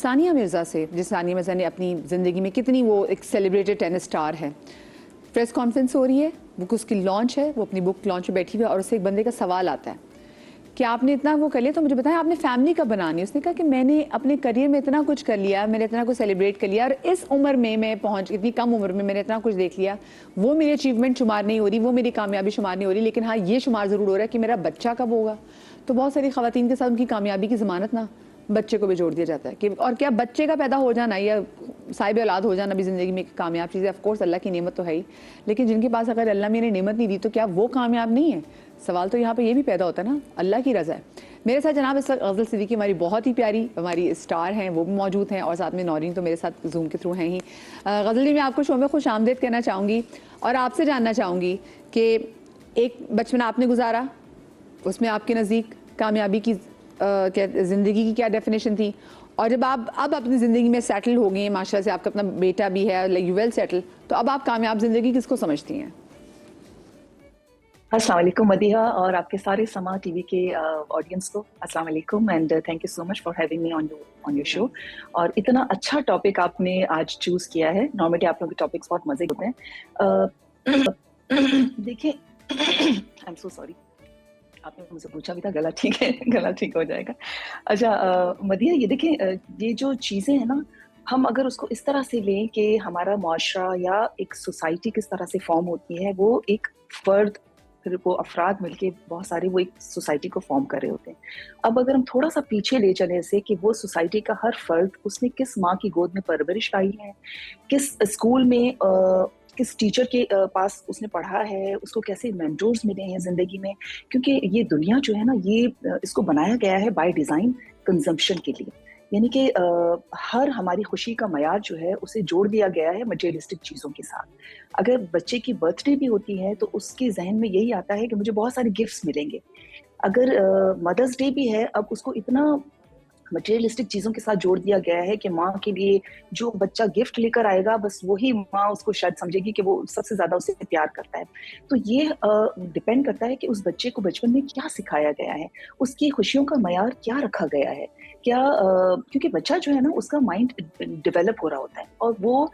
ثانیہ مرزا سے، جس ثانیہ مرزا نے اپنی زندگی میں کتنی وہ ایک سیلیبریٹڈ ٹینس اسٹار ہے، پریس کانفرنس ہو رہی ہے، بک اس کی لانچ ہے، وہ اپنی بک لانچ پہ بیٹھی ہوئی ہے اور اسے ایک بندے کا سوال آتا ہے کہ آپ نے اتنا وہ کر لیا تو مجھے بتائیں آپ نے فیملی کب بنانی ہے؟ اس نے کہا کہ میں نے اپنے کریئر میں اتنا کچھ کر لیا، میں نے اتنا کچھ سیلیبریٹ کر لیا اور اس عمر میں پہنچ، اتنی کم عمر میں نے اتنا کچھ دیکھ لیا، وہ میری اچیومنٹ شمار نہیں ہو رہی، وہ میری کامیابی شمار نہیں ہو رہی، لیکن ہاں یہ شمار ضرور ہو رہا ہے کہ میرا بچہ کب ہوگا۔ تو بہت ساری خواتین کے ساتھ ان کی کامیابی کی ضمانت نہ بچے کو بھی جوڑ دیا جاتا ہے کہ اور کیا بچے کا پیدا ہو جانا یا صاحب اولاد ہو جانا بھی زندگی میں ایک کامیاب چیز ہے، آف کورس اللہ کی نعمت تو ہے ہی، لیکن جن کے پاس اگر اللہ میں نے نعمت نہیں دی تو کیا وہ کامیاب نہیں ہے؟ سوال تو یہاں پہ یہ بھی پیدا ہوتا ہے نا، اللہ کی رضا ہے۔ میرے ساتھ جناب اس وقت غزل صدیقی ہماری بہت ہی پیاری ہماری اسٹار ہیں، وہ بھی موجود ہیں، اور ساتھ میں نورین تو میرے ساتھ زوم کے تھرو ہیں ہی۔ غزل جی، میں آپ کو شو میں خوش آمدید کہنا چاہوں گی اور آپ سے جاننا چاہوں گی کہ ایک بچپن آپ نے گزارا، اس میں آپ کے نزدیک کامیابی کی زندگی کی کیا ڈیفینیشن تھی، اور جب آپ اب اپنی زندگی میں سیٹل ہو گئی ہیں، ماشاءاللہ سے آپ کا اپنا بیٹا بھی ہے، لائک یو ویل سیٹل، تو اب آپ کامیاب زندگی کس کو سمجھتی ہیں؟ السلام علیکم مدیحہ اور آپ کے سارے سما ٹی وی کے آڈینس کو السلام علیکم and thank you so much for having me on your show. اور اتنا اچھا ٹاپک آپ نے آج چوز کیا ہے، نارملی آپ لوگوں کے ٹاپکس بہت مزے ہوتے ہیں۔ دیکھیں آئی ایم سو سوری، آپ نے مجھ سے پوچھا بھی تھا، گلا ٹھیک ہے، گلا ٹھیک ہو جائے گا۔ اچھا مدیحہ، یہ دیکھیں یہ جو چیزیں ہیں نا، ہم اگر اس کو اس طرح سے لیں کہ ہمارا معاشرہ یا ایک سوسائٹی کس طرح سے فارم ہوتی ہے، وہ ایک فرد، پھر وہ افراد مل کے بہت سارے وہ ایک سوسائٹی کو فارم کر رہے ہوتے ہیں۔ اب اگر ہم تھوڑا سا پیچھے لے چلیں اسے کہ وہ سوسائٹی کا ہر فرد اس نے کس ماں کی گود میں پرورش پائی ہے، کس اسکول میں کس ٹیچر کے پاس اس نے پڑھا ہے، اس کو کیسے مینٹورز ملے ہیں زندگی میں، کیونکہ یہ دنیا جو ہے نا، یہ اس کو بنایا گیا ہے بائی ڈیزائن کنزمپشن کے لیے، یعنی کہ ہر ہماری خوشی کا معیار جو ہے اسے جوڑ دیا گیا ہے مٹیریلسٹک چیزوں کے ساتھ۔ اگر بچے کی برتھ ڈے بھی ہوتی ہے تو اس کے ذہن میں یہی آتا ہے کہ مجھے بہت سارے گفٹس ملیں گے۔ اگر مدرس ڈے بھی ہے، اب اس کو اتنا مٹیریلسٹک چیزوں کے ساتھ جوڑ دیا گیا ہے کہ ماں کے لیے جو بچہ گفٹ لے کر آئے گا، بس وہی ماں اس کو شاید سمجھے گی کہ وہ سب سے زیادہ اسے پیار کرتا ہے۔ تو یہ ڈپینڈ کرتا ہے کہ اس بچے کو بچپن میں کیا سکھایا گیا ہے، اس کی خوشیوں کا معیار کیا رکھا گیا ہے، کیا کیونکہ بچہ جو ہے نا، اس کا مائنڈ ڈیولپ ہو رہا ہوتا ہے اور وہ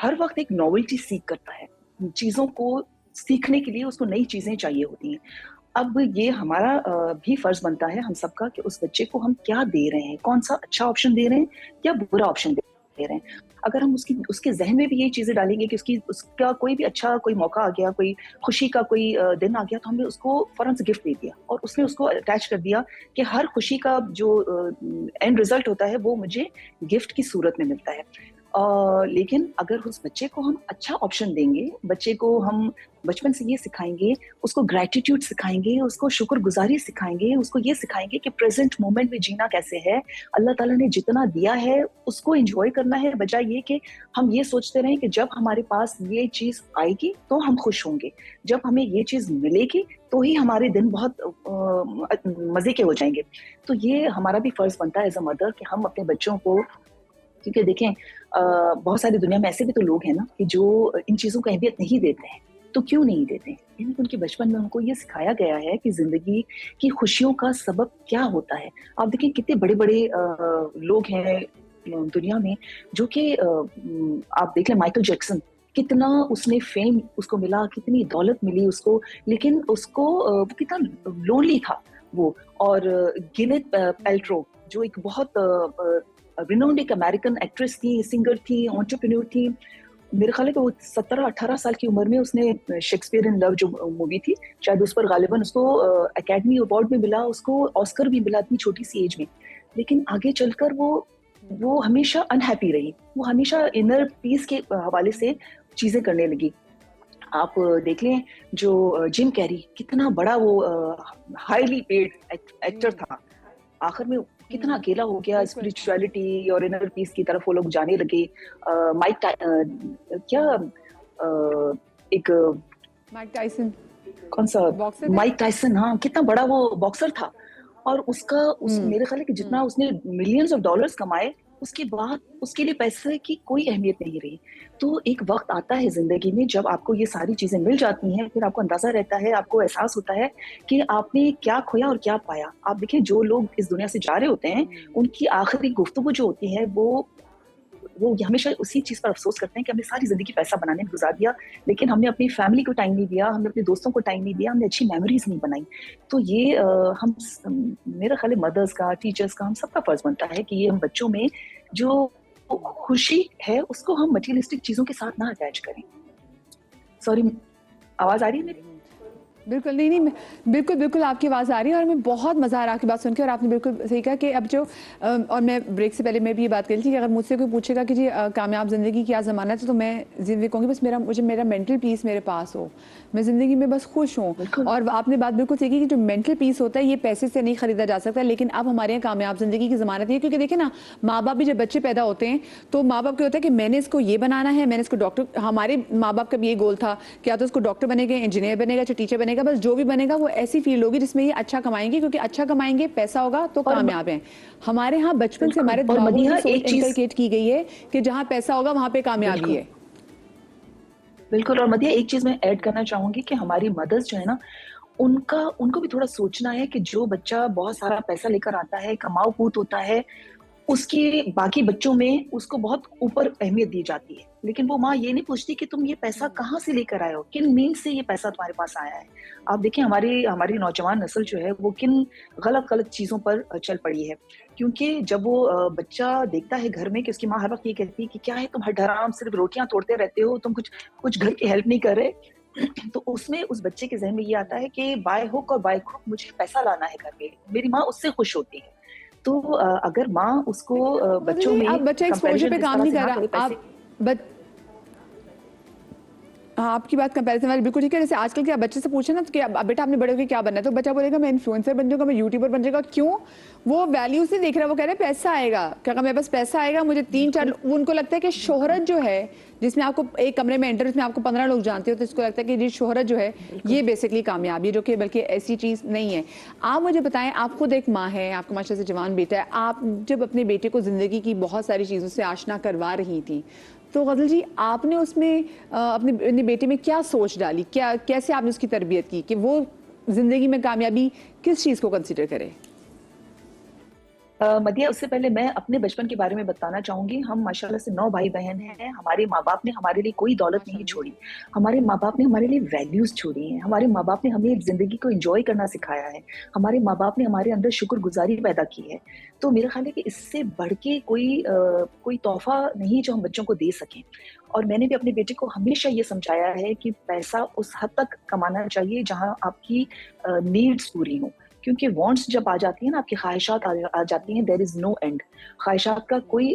ہر وقت ایک نوولٹی سیکھ کرتا ہے، چیزوں کو سیکھنے کے لیے اس کو نئی چیزیں چاہیے ہوتی ہیں۔ اب یہ ہمارا بھی فرض بنتا ہے ہم سب کا کہ اس بچے کو ہم کیا دے رہے ہیں، کون سا اچھا آپشن دے رہے ہیں یا برا آپشن دے رہے ہیں۔ اگر ہم اس کے ذہن میں بھی یہ چیزیں ڈالیں گے کہ اس کا کوئی بھی اچھا کوئی موقع آ گیا، کوئی خوشی کا کوئی دن آ گیا، تو ہم نے اس کو فوراً سے گفٹ دے دیا اور اس نے اس کو اٹیچ کر دیا کہ ہر خوشی کا جو اینڈ ریزلٹ ہوتا ہے وہ مجھے گفٹ کی صورت میں ملتا ہے۔ لیکن اگر اس بچے کو ہم اچھا آپشن دیں گے، بچے کو ہم بچپن سے یہ سکھائیں گے، اس کو گریٹیٹیوڈ سکھائیں گے، اس کو شکر گزاری سکھائیں گے، اس کو یہ سکھائیں گے کہ پریزنٹ مومنٹ میں جینا کیسے ہے، اللہ تعالیٰ نے جتنا دیا ہے اس کو انجوائے کرنا ہے، بجائے یہ کہ ہم یہ سوچتے رہیں کہ جب ہمارے پاس یہ چیز آئے گی تو ہم خوش ہوں گے، جب ہمیں یہ چیز ملے گی تو ہی ہمارے دن بہت مزے کے ہو جائیں گے۔ تو یہ ہمارا بھی فرض بنتا ہے ایز اے مدر کہ ہم اپنے بچوں کو، کیونکہ دیکھیں بہت ساری دنیا میں ایسے بھی تو لوگ ہیں نا کہ جو ان چیزوں کو اہمیت نہیں دیتے ہیں، تو کیوں نہیں دیتے ہیں؟ یعنی کہ ان کے بچپن میں ان کو یہ سکھایا گیا ہے کہ زندگی کی خوشیوں کا سبب کیا ہوتا ہے۔ آپ دیکھیں کتنے بڑے بڑے لوگ ہیں دنیا میں جو کہ آپ دیکھ لیں مائیکل جیکسن، کتنا اس نے فیم اس کو ملا، کتنی دولت ملی اس کو، لیکن اس کو وہ کتنا لونلی تھا وہ۔ اور گینیت پیلٹرو جو ایک بہت رینونڈ ایک امریکن ایکٹریس تھی، سنگر تھی، انٹرپرینور تھی، میرے خیال ہے کہ وہ 17-18 سال کی عمر میں اس نے شیکسپیئر ان لو جو مووی تھی، شاید اس پر غالباً اس کو اکیڈمی ایوارڈ بھی ملا، اس کو آسکر بھی ملا اتنی چھوٹی سی ایج میں۔ لیکن آگے چل کر وہ ہمیشہ انہیپی رہی، وہ ہمیشہ انر پیس کے حوالے سے چیزیں کرنے لگی۔ آپ دیکھ لیں جو جم کیری، کتنا بڑا وہ ہائیلی پیڈ ایکٹر تھا، آخر میں کتنا اکیلا ہو گیا، اسپرچویلٹی اور انر پیس کی طرف وہ لوگ جانے لگے۔ مائک ٹائسن، کون سا مائک ٹائسن، ہاں کتنا بڑا وہ باکسر تھا، اور اس کا میرے خیال ہے کہ جتنا اس نے ملینز آف ڈالرز کمائے، اس کے بعد اس کے لیے پیسے کی کوئی اہمیت نہیں رہی. تو ایک وقت آتا ہے زندگی میں جب آپ کو یہ ساری چیزیں مل جاتی ہیں, پھر آپ کو اندازہ رہتا ہے, آپ کو احساس ہوتا ہے کہ آپ نے کیا کھویا اور کیا پایا. آپ دیکھیں جو لوگ اس دنیا سے جا رہے ہوتے ہیں, ان کی آخری گفتگو جو ہوتی ہے وہ ہمیشہ اسی چیز پر افسوس کرتے ہیں کہ ہم نے ساری زندگی پیسہ بنانے میں گزار دیا, لیکن ہم نے اپنی فیملی کو ٹائم نہیں دیا, ہم نے اپنے دوستوں کو ٹائم نہیں دیا, ہم نے اچھی میموریز نہیں بنائی. تو یہ میرا خیال ہے مدرس کا, ٹیچرس کا, ہم سب کا فرض بنتا ہے کہ یہ ہم بچوں میں جو خوشی ہے اس کو ہم مٹیریلسٹک چیزوں کے ساتھ نہ اٹیچ کریں. سوری, آواز آ رہی ہے میری؟ بالکل نہیں بالکل بالکل آپ کی آواز آ رہی ہے اور ہمیں بہت مزہ آ رہا ہے آپ کی بات سن کے. اور آپ نے بالکل صحیح کہا کہ اب جو اور میں بریک سے پہلے میں بھی یہ بات کر رہی تھی کہ اگر مجھ سے کوئی پوچھے گا کہ جی کامیاب زندگی کیا زمانہ ہے, تو میں زندگی کہوں گی بس مجھے میرا مینٹل پیس میرے پاس ہو, میں زندگی میں بس خوش ہوں. اور آپ نے بات بالکل صحیح کی کہ جو مینٹل پیس ہوتا ہے یہ پیسے سے نہیں خریدا جا سکتا, لیکن اب ہمارے یہاں کامیاب زندگی کی ضمانت ہے. کیونکہ دیکھیں نا, ماں باپ بھی جب بچے پیدا ہوتے ہیں تو ماں باپ کے ہوتا ہے کہ میں نے اس کو یہ بنانا ہے, میں نے اس کو ڈاکٹر, ہمارے ماں باپ کا بھی یہ گول تھا کہ یا تو اس کو ڈاکٹر بنے گا, انجینئر بنے گا, ٹیچر بنے گا, بس جو بھی بنے گا وہ ایسی فیلڈ ہوگی جس میں یہ اچھا کمائیں گے, کیونکہ اچھا کمائیں گے, پیسہ ہوگا تو کامیاب ہیں. ہمارے ہاں بچپن سے ہمارے اور دماغوں میں مدیحہ یہ سوچ ایک چیز, انکلکیٹ کی گئی ہے کہ جہاں پیسہ ہوگا وہاں پہ کامیابی ہے. بالکل. اور مدیحہ ایک چیز میں ایڈ کرنا چاہوں گی کہ ہماری مدرس جو ہے نا, ان کو بھی تھوڑا سوچنا ہے کہ جو بچہ بہت سارا پیسہ لے کر آتا ہے, کماؤ پوت ہوتا ہے, اس کی باقی بچوں میں اس کو بہت اوپر اہمیت دی جاتی ہے, لیکن وہ ماں یہ نہیں پوچھتی کہ تم یہ پیسہ کہاں سے لے کر آئے ہو, کن مینس سے یہ پیسہ تمہارے پاس آیا ہے. آپ دیکھیں ہماری نوجوان نسل جو ہے وہ کن غلط چیزوں پر چل پڑی ہے. کیونکہ جب وہ بچہ دیکھتا ہے گھر میں کہ اس کی ماں ہر وقت یہ کہتی ہے کہ کیا ہے تم ہر ڈھرام صرف روٹیاں توڑتے رہتے ہو, تم کچھ گھر کی ہیلپ نہیں کر رہے, تو اس میں اس بچے کے ذہن میں یہ آتا ہے کہ بائی ہک اور بائی کروک مجھے پیسہ لانا ہے گھر میں, میری ماں اس سے خوش ہوتی ہے. تو اگر ماں اس کو بچوں میں اب بچہ ایکسپوجر کمپیریزن پہ اس کام طرح نہیں سے کر نہ رہا. کرے آپ پیسے, ہاں آپ کی بات کمپیریزن والی بالکل ٹھیک ہے. جیسے آج کل کے بچے سے پوچھیں نا کہ بیٹا آپ نے بڑے ہو کے کیا بننا ہے, تو بچہ بولے گا میں انفلوئنسر بن جاؤں گا, میں یوٹیوبر بن جاؤں گا. کیوں؟ وہ ویلیوز نہیں دیکھ رہا, وہ کہہ رہے ہیں پیسہ آئے گا, کہ اگر میرے پاس پیسہ آئے گا مجھے 3-4, ان کو لگتا ہے کہ شہرت جو ہے جس میں آپ کو ایک کمرے میں انٹر, اس میں آپ کو 15 لوگ جانتے ہو, تو اس کو لگتا ہے کہ یہ شہرت جو ہے یہ بیسکلی کامیابی ہے, جو کہ بلکہ ایسی چیز نہیں ہے. آپ مجھے بتائیں, آپ خود ایک ماں ہے, آپ کا ماشاءاللہ سے جوان بیٹا ہے, آپ جب اپنے بیٹے کو زندگی کی بہت ساری چیزوں سے آشنا کروا رہی تھی, تو غزل جی آپ نے اس میں اپنے بیٹے میں کیا سوچ ڈالی, کیسے آپ نے اس کی تربیت کی کہ وہ زندگی میں کامیابی کس چیز کو کنسیڈر کرے؟ مدیہ, اس سے پہلے میں اپنے بچپن کے بارے میں بتانا چاہوں گی. ہم ماشاءاللہ سے 9 بھائی بہن ہیں. ہمارے ماں باپ نے ہمارے لیے کوئی دولت نہیں چھوڑی, ہمارے ماں باپ نے ہمارے لیے ویلیوز چھوڑی ہیں, ہمارے ماں باپ نے ہمیں زندگی کو انجوائے کرنا سکھایا ہے, ہمارے ماں باپ نے ہمارے اندر شکر گزاری پیدا کی ہے. تو میرا خیال ہے کہ اس سے بڑھ کے کوئی تحفہ نہیں جو ہم بچوں کو دے سکیں. اور میں نے بھی اپنے بیٹے کو ہمیشہ یہ سمجھایا ہے کہ پیسہ اس حد تک کمانا چاہیے جہاں آپ کی نیڈز پوری ہوں, کیونکہ وانٹس جب آ جاتی ہیں نا, آپ کی خواہشات آ جاتی ہیں, دیر از نو اینڈ. خواہشات کا کوئی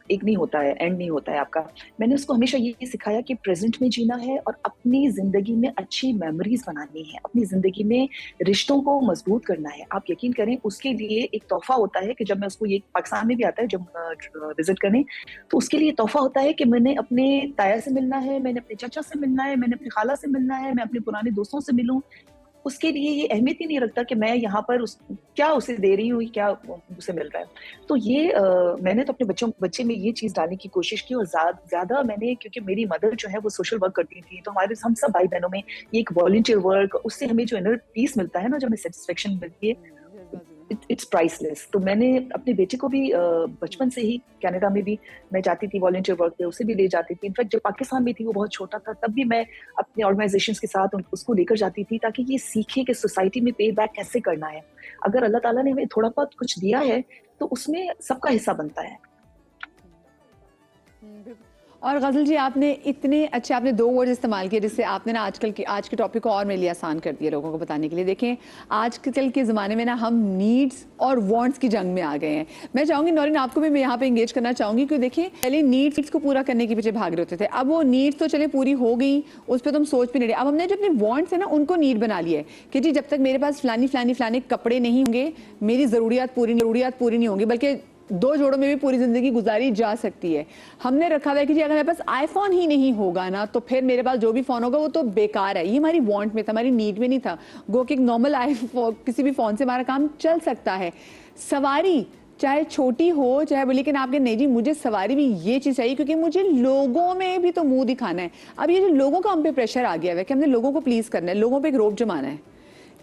ایک نہیں ہوتا ہے, اینڈ نہیں ہوتا ہے آپ کا. میں نے اس کو ہمیشہ یہ سکھایا کہ پریزنٹ میں جینا ہے اور اپنی زندگی میں اچھی میموریز بنانی ہے, اپنی زندگی میں رشتوں کو مضبوط کرنا ہے. آپ یقین کریں اس کے لیے ایک تحفہ ہوتا ہے کہ جب میں اس کو, یہ پاکستان میں بھی آتا ہے جب وزٹ کرنے, تو اس کے لیے تحفہ ہوتا ہے کہ میں نے اپنے تایا سے ملنا ہے, میں نے اپنے چچا سے ملنا ہے, میں نے اپنی خالہ سے ملنا ہے, میں اپنے پرانے دوستوں سے ملوں. اس کے لیے یہ اہمیت ہی نہیں رکھتا کہ میں یہاں پر کیا اسے دے رہی ہوں, کیا اسے مل رہا ہے. تو یہ میں نے تو اپنے بچے میں یہ چیز ڈالنے کی کوشش کی, اور زیادہ میں نے, کیونکہ میری مدر جو ہے وہ سوشل ورک کرتی تھی, تو ہم سب بھائی بہنوں میں یہ ایک والنٹیئر ورک, اس سے ہمیں جو انر پیس ملتا ہے نا, جو ہمیں سیٹسفیکشن ملتی ہے, اٹس پرائس لیس. تو میں نے اپنے بیٹے کو بھی بچپن سے ہی, کینیڈا میں بھی میں جاتی تھی والنٹیئر ورک پہ, اسے بھی لے جاتی تھی. انفیکٹ جب پاکستان میں تھی, وہ بہت چھوٹا تھا, تب بھی میں اپنے آرگنائزیشنز کے ساتھ اس کو لے کر جاتی تھی, تاکہ یہ سیکھے کہ سوسائٹی میں پے بیک کیسے کرنا ہے. اگر اللہ تعالیٰ نے ہمیں تھوڑا بہت کچھ دیا ہے تو اس میں سب کا حصہ بنتا ہے. اور غزل جی آپ نے اتنے اچھے, آپ نے 2 ورڈ استعمال کیے جس سے آپ نے نا آج کے ٹاپک کو اور میرے لیے آسان کر دیا لوگوں کو بتانے کے لیے. دیکھیں آج کل کے زمانے میں نا ہم نیڈز اور وانٹس کی جنگ میں آ گئے ہیں. میں چاہوں گی نورین آپ کو بھی میں یہاں پہ انگیج کرنا چاہوں گی, کیونکہ دیکھیں پہلے نیڈس کو پورا کرنے کے پیچھے بھاگ رہے ہوتے تھے, اب وہ نیڈس تو چلے پوری ہو گئی, اس پہ تو ہم سوچ بھی نہیں رہے. اب ہم نے جو اپنے وانٹس ہیں نا ان کو نیڈ بنا لیا ہے کہ جی جب تک میرے پاس فلانے کپڑے نہیں ہوں گے میری ضروریات پوری نہیں ہوں گی, بلکہ 2 جوڑوں میں بھی پوری زندگی گزاری جا سکتی ہے. ہم نے رکھا ہوا ہے کہ جی اگر میرے پاس آئی فون ہی نہیں ہوگا نا تو پھر میرے پاس جو بھی فون ہوگا وہ تو بیکار ہے. یہ ہماری وانٹ میں تھا, ہماری نیڈ میں نہیں تھا. گو کہ نارمل کسی بھی فون سے ہمارا کام چل سکتا ہے. سواری چاہے چھوٹی ہو چاہے وہ, لیکن آپ کے نہیں جی مجھے سواری بھی یہ چیز چاہیے کیونکہ مجھے لوگوں میں بھی تو منہ دکھانا ہے. اب یہ جو لوگوں کا ہم پہ پریشر آ گیا ہے کہ ہم نے لوگوں کو پلیز کرنا ہے, لوگوں پہ ایک روپ جمانا ہے,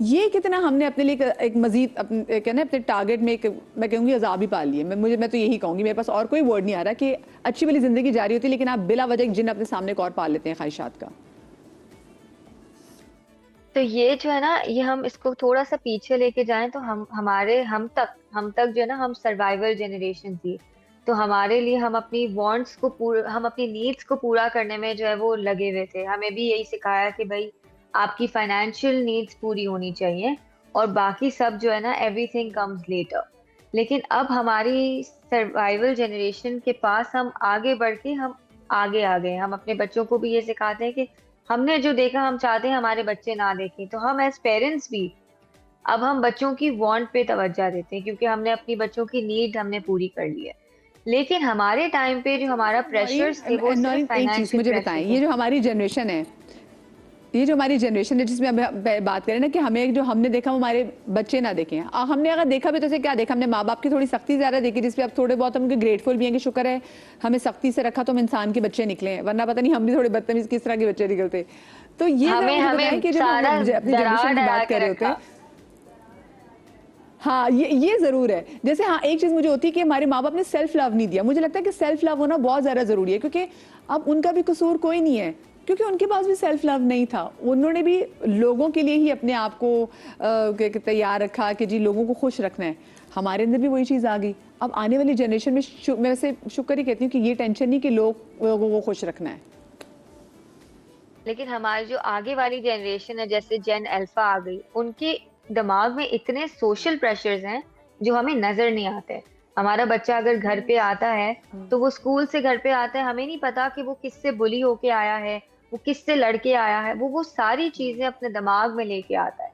یہ کتنا ہم نے اپنے لیے ایک مزید کہنا اپنے ٹارگیٹ میں میں کہوں گی عذاب ہی پال لیے. میں تو یہی کہوں گی, میرے پاس اور کوئی ورڈ نہیں آ رہا کہ اچھی والی زندگی جاری ہوتی ہے لیکن آپ بلا وجہ ایک جن اپنے سامنے ایک اور پال لیتے ہیں خواہشات کا. تو یہ جو ہے نا, یہ ہم اس کو تھوڑا سا پیچھے لے کے جائیں تو ہم تک جو ہے نا, ہم سروائیول جنریشن تھی. تو ہمارے لیے ہم اپنی وانٹس کو ہم اپنی نیڈس کو پورا کرنے میں جو ہے وہ لگے ہوئے تھے. ہمیں بھی یہی سکھایا کہ بھائی آپ کی فائنینشیل نیڈس پوری ہونی چاہیے اور باقی سب جو ہے نا ایوری تھنگ کمز لیٹر. لیکن اب ہماری سروائیول جنریشن کے پاس ہم آگے بڑھ کے ہم آگے آ گئے. ہم اپنے بچوں کو بھی یہ سکھاتے ہیں کہ ہم نے جو دیکھا ہم چاہتے ہیں ہمارے بچے نہ دیکھیں. تو ہم ایز پیرنٹس بھی اب ہم بچوں کی وانٹ پہ توجہ دیتے ہیں کیونکہ ہم نے اپنی بچوں کی نیڈ ہم نے پوری کر لی ہے. لیکن ہمارے ٹائم پہ جو ہمارا پریشرز تھے وہ صرف ایک چیز فائنینشیل مجھے پریشر بتائیں, تھے. یہ جو ہماری جنریشن ہے, یہ جو ہماری جنریشن ہے جس میں ہم بات کریں نا کہ ہمیں جو ہم نے دیکھا وہ ہمارے بچے نہ دیکھیں. ہم نے اگر دیکھا بھی تو اسے کیا دیکھا, ہم نے ماں باپ کی تھوڑی سختی زیادہ دیکھی جس پہ اب تھوڑے بہت ہم ان کے گریٹفل بھی ہیں کہ شکر ہے ہمیں سختی سے رکھا تو ہم انسان کے بچے نکلے ہیں, ورنہ پتہ نہیں ہم بھی تھوڑے بدتمیز کس طرح کے بچے نکلتے. تو یہ ذرا مجھے بتائیں کہ جب ہم لوگ اپنی جنریشن کی بات کر رہے ہوتے ہیں, ہاں یہ ضرور ہے. جیسے ہاں ایک چیز مجھے ہوتی ہے کہ ہمارے ماں باپ نے سیلف لو نہیں دیا. مجھے لگتا ہے کہ سیلف لو ہونا بہت زیادہ ضروری ہے کیونکہ اب ان کا بھی قصور کوئی نہیں ہے کیونکہ ان کے پاس بھی سیلف لو نہیں تھا. انہوں نے بھی لوگوں کے لیے ہی اپنے آپ کو تیار رکھا کہ جی لوگوں کو خوش رکھنا ہے. ہمارے اندر بھی وہی چیز آ گئی. اب آنے والی جنریشن میں میں ویسے شکر ہی کہتی ہوں کہ یہ ٹینشن نہیں کہ لوگوں کو خوش رکھنا ہے. لیکن ہماری جو آگے والی جنریشن ہے جیسے جین الفا آ گئی, ان کے دماغ میں اتنے سوشل پریشرز ہیں جو ہمیں نظر نہیں آتے. ہمارا بچہ اگر گھر پہ آتا ہے تو وہ اسکول سے گھر پہ آتا ہے, ہمیں نہیں پتا کہ وہ کس سے بلی ہو کے آیا ہے, وہ کس سے لڑ کے آیا ہے. وہ ساری چیزیں اپنے دماغ میں لے کے آتا ہے.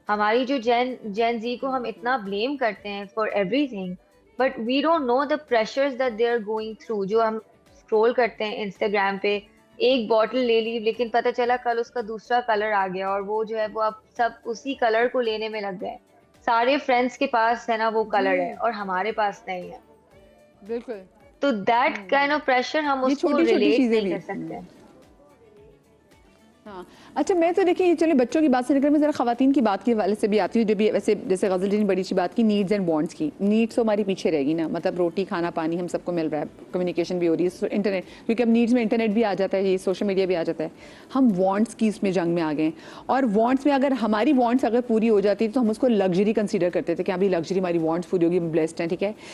ہماری جو جین زی کو ہم اتنا بلیم کرتے ہیں for everything, but we don't know the pressures that they are going through. جو ہم اسکرول کرتے ہیں انسٹاگرام پہ, ایک بوٹل لے لی لیکن پتہ چلا کل اس کا دوسرا کلر آ گیا اور وہ جو ہے وہ اب سب اسی کلر کو لینے میں لگ گئے. سارے فرینڈس کے پاس ہے نا وہ کلر ہے اور ہمارے پاس نہیں ہے. بالکل. تو دیٹ کائنڈ آف پریشر ہم یہ اس کو چھوٹی چھوٹی ریلیٹ چیزیں نہیں بھی کر سکتے. ہاں اچھا, میں تو دیکھیں چلے بچوں کی بات سے نکل میں ذرا خواتین کی بات کے حوالے سے بھی آتی ہوں جو بھی ویسے جیسے غزل جی نے بڑی سی بات کی نیڈز اینڈ وانٹس کی. نیڈس تو ہماری پیچھے رہے گی نا, مطلب روٹی کھانا پانی ہم سب کو مل رہا ہے, کمیونیکیشن بھی ہو رہی ہے, انٹرنیٹ کیونکہ اب نیڈس میں انٹرنیٹ بھی آ جاتا ہے, یہ سوشل میڈیا بھی آ جاتا ہے. ہم وانٹس کی اس میں جنگ میں آ گئے اور وانٹس میں اگر ہماری وانٹس اگر پوری ہو جاتی تو ہم اس کو لگژری کنسیڈر کرتے تھے کہ ابھی لگژری ہماری وانٹس پوری ہوگی, ہم بلیسڈ ہیں, ٹھیک ہے.